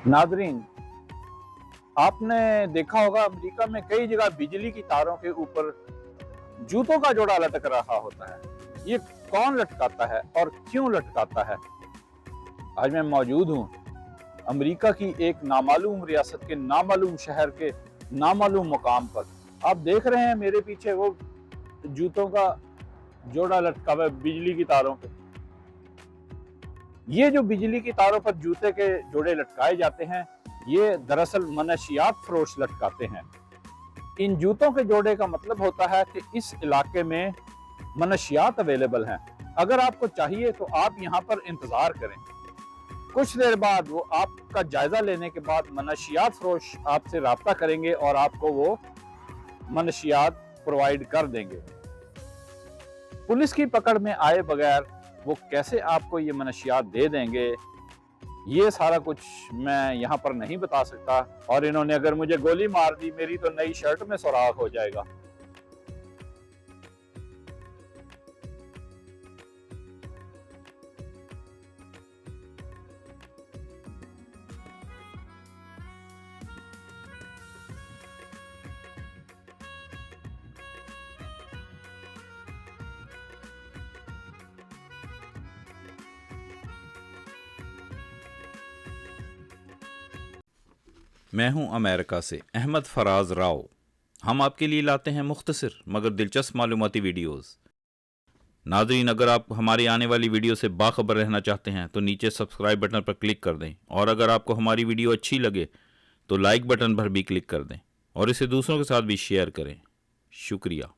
Nadreen, आपने देखा होगा अमेरिका में कई जगह बिजली की तारों के ऊपर जूतों का जोड़ा लटक रहा होता है। ये कौन लटकाता है और क्यों लटकाता है? आज मैं मौजूद हूँ अमेरिका की एक नामालूम रियासत के नामालूम शहर के नामालूम मुकाम पर। आप देख रहे हैं मेरे पीछे वो जूतों का जोड़ा लटका हुआ है बिजली की तारों पे। ये जो बिजली की तारों पर जूते के जोड़े लटकाए जाते हैं, ये दरअसल मनशियात फरोश लटकाते हैं। इन जूतों के जोड़े का मतलब होता है कि इस इलाके में मनशियात अवेलेबल हैं। अगर आपको चाहिए तो आप यहाँ पर इंतजार करें। कुछ देर बाद वो आपका जायजा लेने के बाद मनशियात फरोश आपसे राब्ता करेंगे और आपको वो मनशियात प्रोवाइड कर देंगे। पुलिस की पकड़ में आए बगैर वो कैसे आपको ये मनशियात दे देंगे, ये सारा कुछ मैं यहाँ पर नहीं बता सकता। और इन्होंने अगर मुझे गोली मार दी, मेरी तो नई शर्ट में सुराख हो जाएगा। मैं हूं अमेरिका से अहमद फराज राव। हम आपके लिए लाते हैं मुख्तसर मगर दिलचस्प मालूमाती वीडियोस। नाज़रीन, अगर आप हमारी आने वाली वीडियो से बाखबर रहना चाहते हैं तो नीचे सब्सक्राइब बटन पर क्लिक कर दें, और अगर आपको हमारी वीडियो अच्छी लगे तो लाइक बटन पर भी क्लिक कर दें और इसे दूसरों के साथ भी शेयर करें। शुक्रिया।